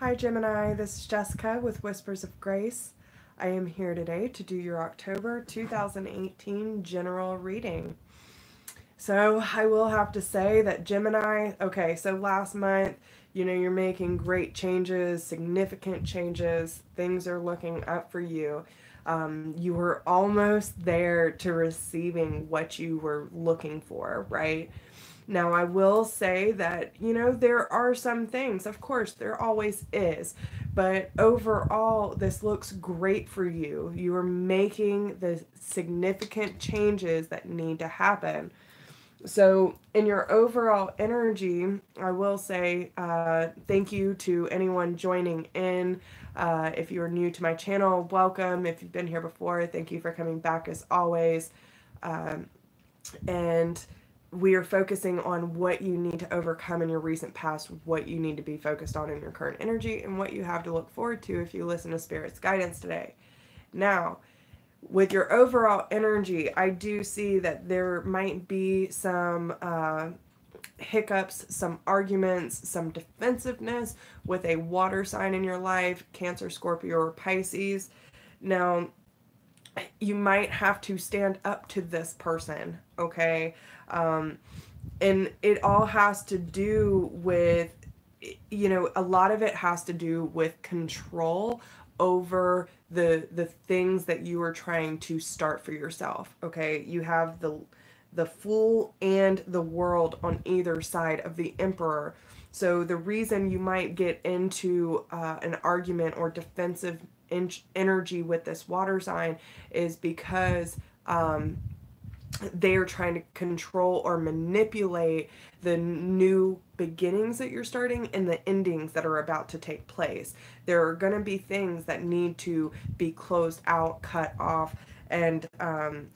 Hi Gemini, this is Jessica with Whispers of Grace. I am here today to do your October 2018 general reading. So I will have to say that Gemini, okay, so last month, you're making great changes, significant changes, things are looking up for you. You were almost there to receiving what you were looking for, right? Now, I will say that, there are some things, of course, there always is, but overall, this looks great for you. You are making the significant changes that need to happen. So, in your overall energy, I will say thank you to anyone joining in. If you're new to my channel, welcome. If you've been here before, thank you for coming back as always. And we are focusing on what you need to overcome in your recent past, what you need to be focused on in your current energy, and what you have to look forward to if you listen to Spirit's guidance today. Now, with your overall energy, I do see that there might be some hiccups, some arguments, some defensiveness with a water sign in your life, Cancer, Scorpio, or Pisces. Now, you might have to stand up to this person, okay? And it all has to do with, a lot of it has to do with control over the things that you are trying to start for yourself, okay? You have the Fool and the World on either side of the Emperor. So the reason you might get into an argument or defensive energy with this water sign is because they are trying to control or manipulate the new beginnings that you're starting and the endings that are about to take place. There are going to be things that need to be closed out, cut off, and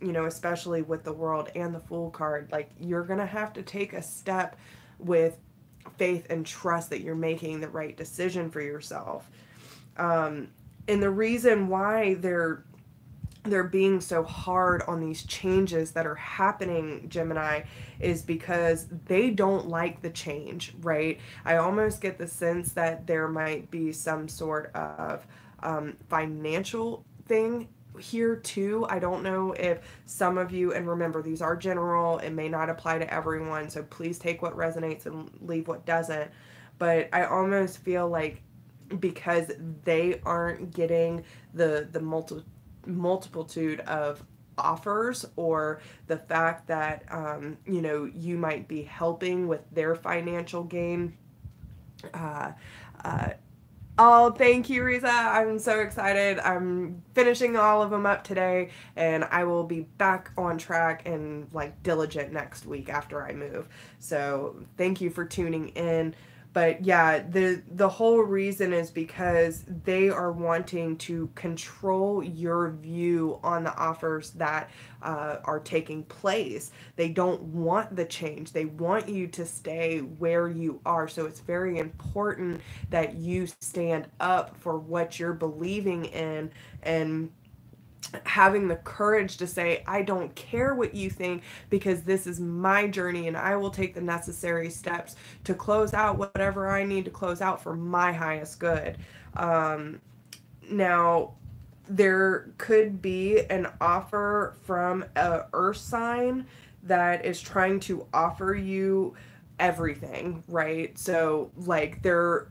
especially with the World and the Fool card, like, you're going to have to take a step with faith and trust that you're making the right decision for yourself. And the reason why they're being so hard on these changes that are happening, Gemini, is because they don't like the change, right? I almost get the sense that there might be some sort of financial thing here too. I don't know if some of you, and remember, these are general, it may not apply to everyone, so please take what resonates and leave what doesn't. But I almost feel like because they aren't getting the multitude of offers, or the fact that you might be helping with their financial gain. uh, uh, Oh, thank you, Riza. I'm so excited. I'm finishing all of them up today, and I will be back on track and like diligent next week after I move. So thank you for tuning in. But yeah, the whole reason is because they are wanting to control your view on the offers that are taking place. They don't want the change. They want you to stay where you are. So it's very important that you stand up for what you're believing in, and having the courage to say, I don't care what you think, because this is my journey and I will take the necessary steps to close out whatever I need to close out for my highest good. Now, there could be an offer from a earth sign that is trying to offer you everything, right? So like, they're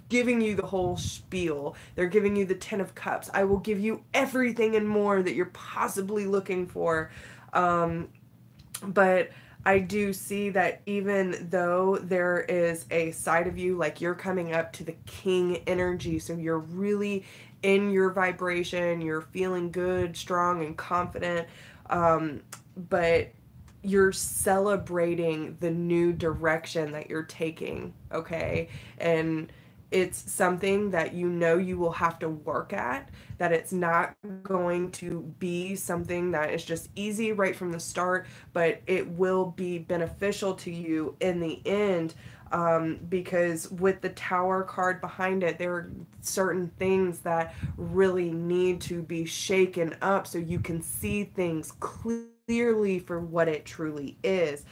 giving you the whole spiel. They're giving you the 10 of cups. I will give you everything and more that you're possibly looking for. But I do see that even though there is a side of you, like, you're coming up to the king energy, so you're really in your vibration, you're feeling good, strong, and confident, but you're celebrating the new direction that you're taking, okay? And it's something that you will have to work at, that it's not going to be something that is just easy right from the start, but it will be beneficial to you in the end, because with the Tower card behind it, there are certain things that really need to be shaken up so you can see things clearly for what it truly is.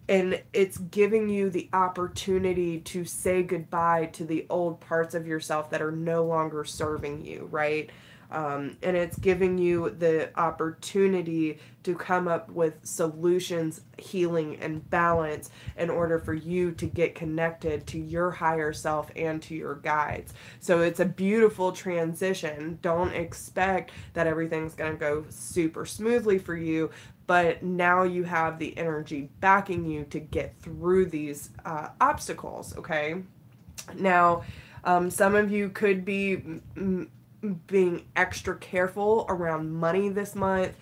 And it's giving you the opportunity to say goodbye to the old parts of yourself that are no longer serving you, right? And it's giving you the opportunity to come up with solutions, healing, and balance in order for you to get connected to your higher self and to your guides. So it's a beautiful transition. Don't expect that everything's going to go super smoothly for you, but now you have the energy backing you to get through these obstacles, okay? Now, some of you could be being extra careful around money this month.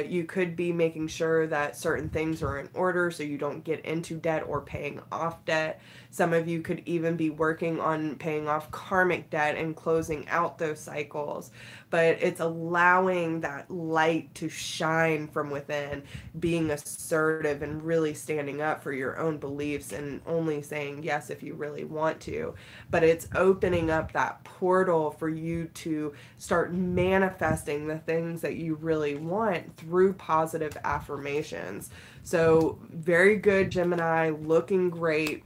You could be making sure that certain things are in order so you don't get into debt or paying off debt. Some of you could even be working on paying off karmic debt and closing out those cycles. But it's allowing that light to shine from within, being assertive and really standing up for your own beliefs and only saying yes if you really want to. But it's opening up that portal for you to start manifesting the things that you really want through positive affirmations. So very good, Gemini, looking great.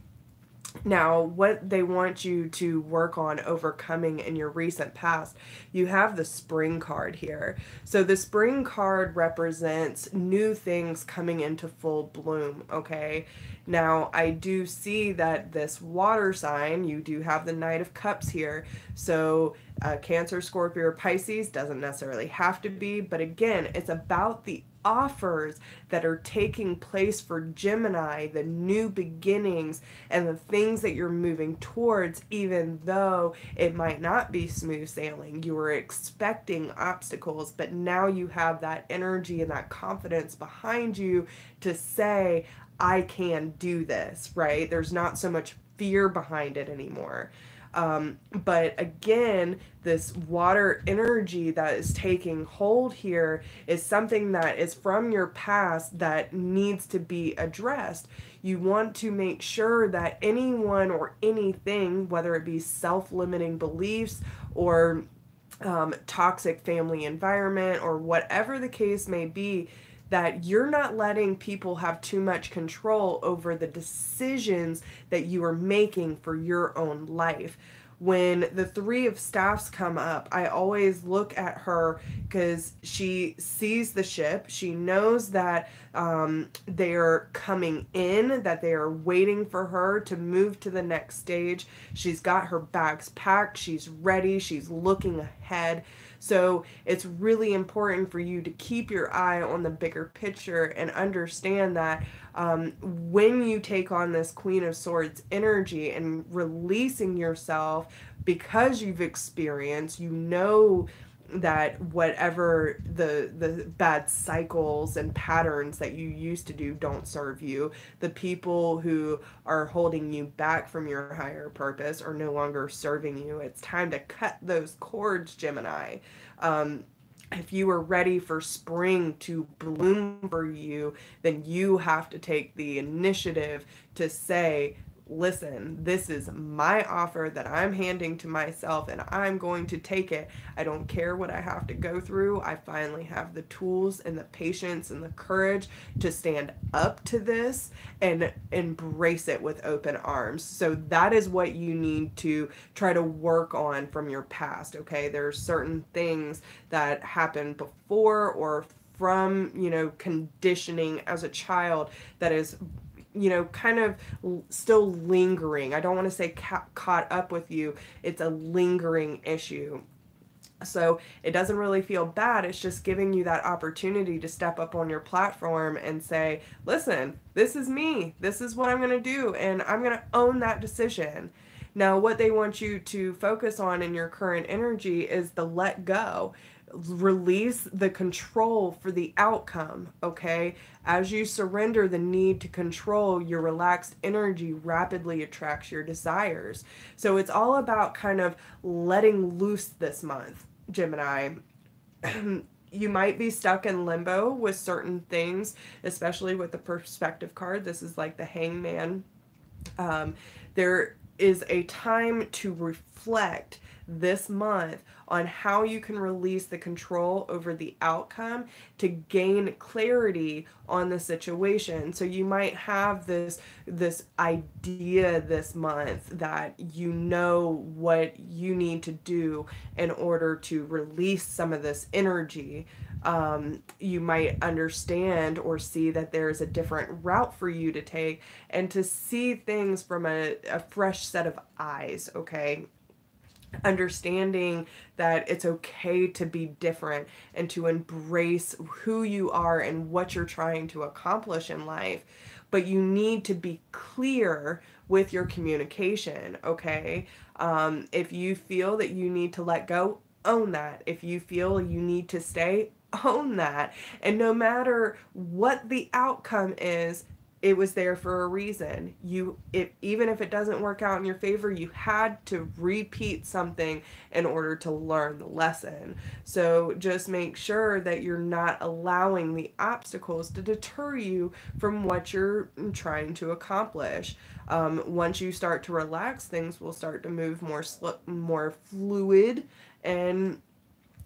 Now, what they want you to work on overcoming in your recent past, you have the spring card here. So the spring card represents new things coming into full bloom, okay? Now, I do see that this water sign, you do have the Knight of Cups here. So Cancer, Scorpio, or Pisces doesn't necessarily have to be, but again, it's about the offers that are taking place for Gemini, the new beginnings and the things that you're moving towards, even though it might not be smooth sailing. You were expecting obstacles, but now you have that energy and that confidence behind you to say, I can do this, right? There's not so much fear behind it anymore. But again, this water energy that is taking hold here is something that is from your past that needs to be addressed. You want to make sure that anyone or anything, whether it be self-limiting beliefs or toxic family environment or whatever the case may be, that you're not letting people have too much control over the decisions that you are making for your own life. When the Three of Staffs come up, I always look at her because she sees the ship. She knows that they are coming in, that they are waiting for her to move to the next stage. She's got her bags packed. She's ready. She's looking ahead. So it's really important for you to keep your eye on the bigger picture and understand that when you take on this Queen of Swords energy and releasing yourself because you've experienced, you know that whatever the bad cycles and patterns that you used to do don't serve you. The people who are holding you back from your higher purpose are no longer serving you. It's time to cut those cords, Gemini. If you are ready for spring to bloom for you, then you have to take the initiative to say, listen, this is my offer that I'm handing to myself and I'm going to take it. I don't care what I have to go through. I finally have the tools and the patience and the courage to stand up to this and embrace it with open arms. So that is what you need to try to work on from your past, okay? There are certain things that happened before or from, conditioning as a child that is kind of still lingering. I don't want to say caught up with you. It's a lingering issue. So it doesn't really feel bad. It's just giving you that opportunity to step up on your platform and say, listen, this is me. This is what I'm going to do. And I'm going to own that decision. Now, what they want you to focus on in your current energy is the let go. Release the control for the outcome, okay? As you surrender the need to control, your relaxed energy rapidly attracts your desires. So it's all about kind of letting loose this month, Gemini. You might be stuck in limbo with certain things, especially with the perspective card. This is like the Hangman. There is a time to reflect this month on how you can release the control over the outcome to gain clarity on the situation. So you might have this idea this month that you know what you need to do in order to release some of this energy. You might understand or see that there's a different route for you to take, and to see things from a fresh set of eyes, okay? Understanding that it's okay to be different and to embrace who you are and what you're trying to accomplish in life. But you need to be clear with your communication, okay? If you feel that you need to let go, own that. If you feel you need to stay, own that. And no matter what the outcome is, it was there for a reason. Even if it doesn't work out in your favor, you had to repeat something in order to learn the lesson. So just make sure that you're not allowing the obstacles to deter you from what you're trying to accomplish. Once you start to relax, things will start to move more fluid and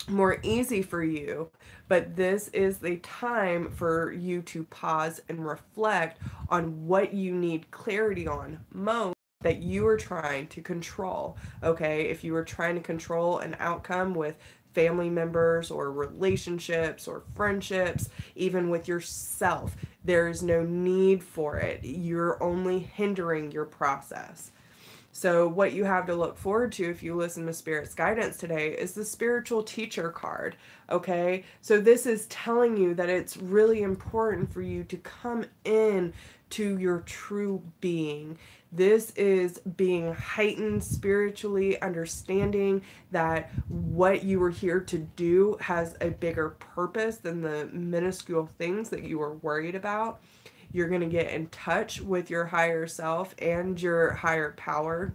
more easy for you. But this is the time for you to pause and reflect on what you need clarity on most that you are trying to control. Okay, if you are trying to control an outcome with family members or relationships or friendships, even with yourself, there is no need for it. You're only hindering your process. So what you have to look forward to if you listen to Spirit's guidance today is the spiritual teacher card, okay? So this is telling you that it's really important for you to come in to your true being. This is being heightened spiritually, understanding that what you were here to do has a bigger purpose than the minuscule things that you were worried about. You're going to get in touch with your higher self and your higher power.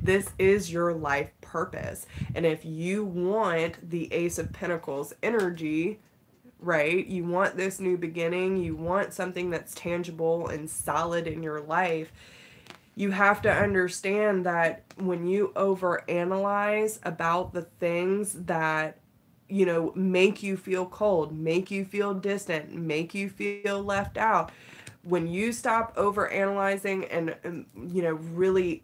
This is your life purpose. And if you want the Ace of Pentacles energy, right? You want this new beginning. You want something that's tangible and solid in your life. You have to understand that when you overanalyze about the things that make you feel cold, make you feel distant, make you feel left out. When you stop overanalyzing and really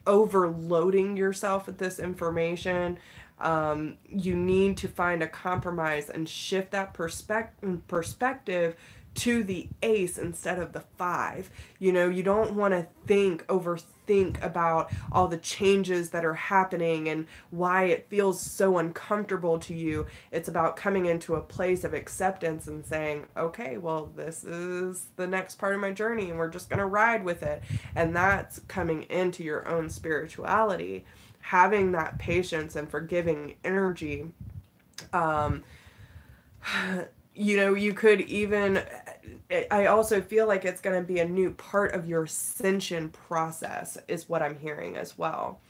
overloading yourself with this information, you need to find a compromise and shift that perspective to the ace instead of the 5. You don't want to overthink about all the changes that are happening and why it feels so uncomfortable to you. It's about coming into a place of acceptance and saying, okay, well, this is the next part of my journey and we're just going to ride with it. And that's coming into your own spirituality, having that patience and forgiving energy. You could even, I also feel like it's going to be a new part of your ascension process is what I'm hearing as well.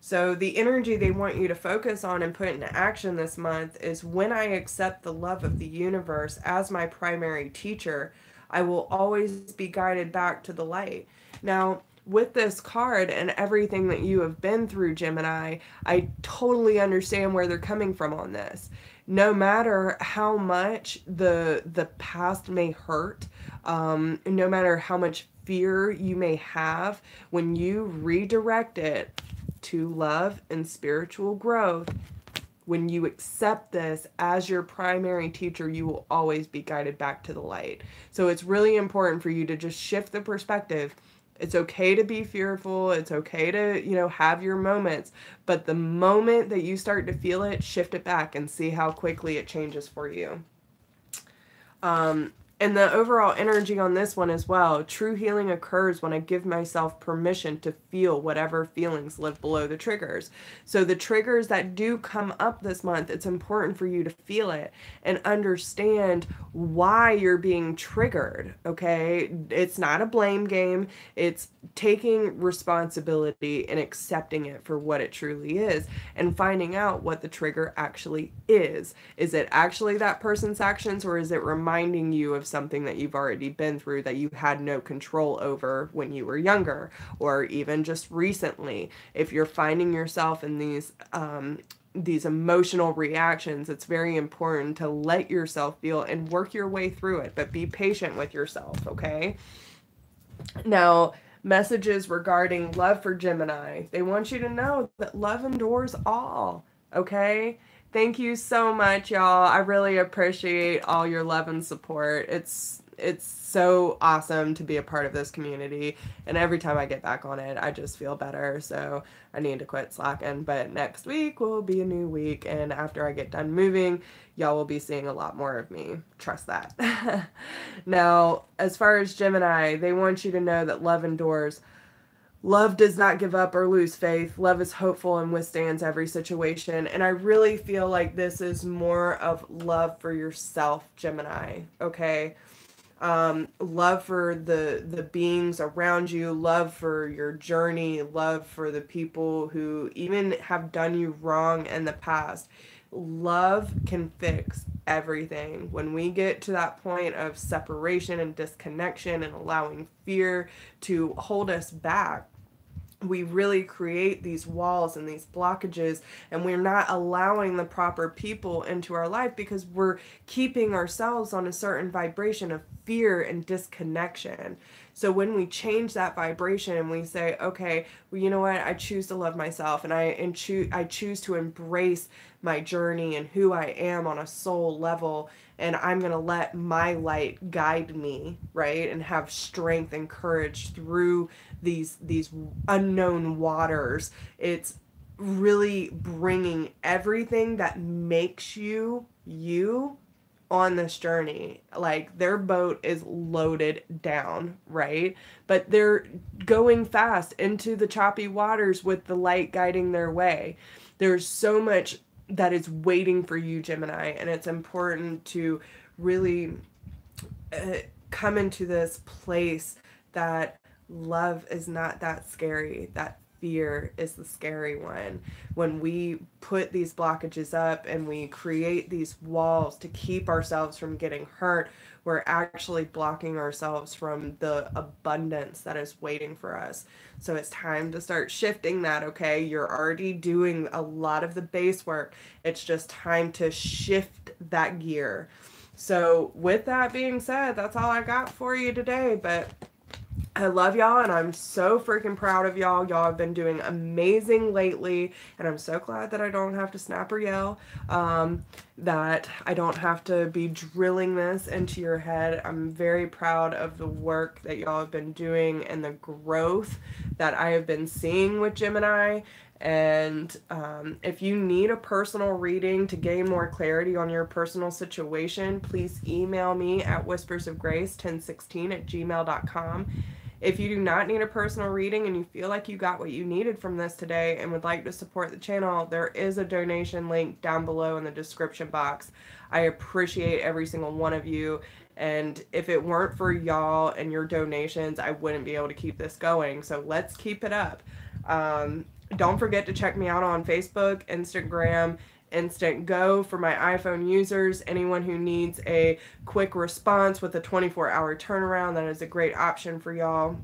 So the energy they want you to focus on and put into action this month is, when I accept the love of the universe as my primary teacher, I will always be guided back to the light. Now, with this card and everything that you have been through, Gemini, I totally understand where they're coming from on this. No matter how much the past may hurt, no matter how much fear you may have, when you redirect it to love and spiritual growth, when you accept this as your primary teacher, you will always be guided back to the light. So it's really important for you to just shift the perspective. It's okay to be fearful. It's okay to, have your moments. But the moment that you start to feel it, shift it back and see how quickly it changes for you. And the overall energy on this one as well. True healing occurs when I give myself permission to feel whatever feelings live below the triggers. So the triggers that do come up this month, it's important for you to feel it and understand why you're being triggered, okay? It's not a blame game. It's taking responsibility and accepting it for what it truly is and finding out what the trigger actually is. Is it actually that person's actions, or is it reminding you of relive something that you've already been through that you had no control over when you were younger, or even just recently. If you're finding yourself in these emotional reactions, it's very important to let yourself feel and work your way through it, but be patient with yourself, okay? Now, messages regarding love for Gemini. They want you to know that love endures all, okay? Thank you so much, y'all. I really appreciate all your love and support. It's so awesome to be a part of this community, and every time I get back on it, I just feel better. So I need to quit slacking, but next week will be a new week, and after I get done moving, y'all will be seeing a lot more of me. Trust that. Now, as far as Gemini, they want you to know that love endures. Love does not give up or lose faith. Love is hopeful and withstands every situation. And I really feel like this is more of love for yourself, Gemini, okay? Love for the beings around you, love for your journey, love for the people who even have done you wrong in the past. Love can fix everything. When we get to that point of separation and disconnection and allowing fear to hold us back, we really create these walls and these blockages, and we're not allowing the proper people into our life because we're keeping ourselves on a certain vibration of fear and disconnection. So when we change that vibration and we say, okay, well, you know what, I choose to love myself, and I choose to embrace my journey and who I am on a soul level, and I'm going to let my light guide me, right, and have strength and courage through these unknown waters. It's really bringing everything that makes you on this journey. Like, their boat is loaded down, right? But they're going fast into the choppy waters with the light guiding their way. There's so much that is waiting for you, Gemini, and it's important to really come into this place that love is not that scary, that fear is the scary one. When we put these blockages up and we create these walls to keep ourselves from getting hurt, we're actually blocking ourselves from the abundance that is waiting for us. So it's time to start shifting that, okay? You're already doing a lot of the base work. It's just time to shift that gear. So with that being said, that's all I got for you today, but I love y'all, and I'm so freaking proud of y'all. Y'all have been doing amazing lately, and I'm so glad that I don't have to snap or yell, that I don't have to be drilling this into your head. I'm very proud of the work that y'all have been doing and the growth that I have been seeing with Gemini. And if you need a personal reading to gain more clarity on your personal situation, please email me at whispersofgrace1016@gmail.com. If you do not need a personal reading and you feel like you got what you needed from this today and would like to support the channel, there is a donation link down below in the description box. I appreciate every single one of you, and if it weren't for y'all and your donations, I wouldn't be able to keep this going. So let's keep it up. Don't forget to check me out on Facebook, Instagram, Instant Go for my iPhone users. Anyone who needs a quick response with a 24-hour turnaround, that is a great option for y'all.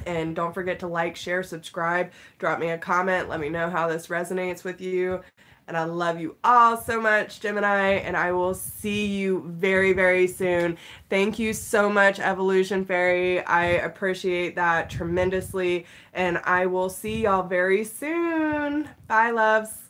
And don't forget to like, share, subscribe, drop me a comment, let me know how this resonates with you. And I love you all so much, Gemini, and I will see you very, very soon. Thank you so much, Evolution Fairy. I appreciate that tremendously, and I will see y'all very soon. Bye, loves.